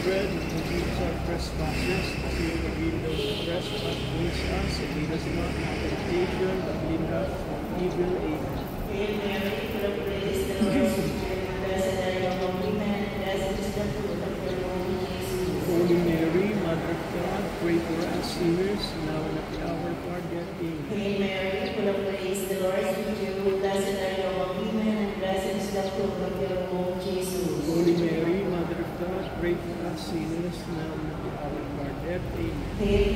bread and forgive us our trespasses, as we forgive those who trespass against us, and lead us not into temptation, but deliver us from evil. Amen. Hail Mary, full of grace, the Lord is with you. Blessed are you among women, and blessed is the fruit of your womb, Jesus. Holy Mary, Mother of God, pray for us sinners, now and at the hour of our death. Amen. Hail Mary, full of grace, the Lord is with you. Blessed are you among women, and blessed is the fruit of your womb, Jesus. Holy Mary, Mother of God, pray for us sinners, now and at the hour of our death. Amen. Hail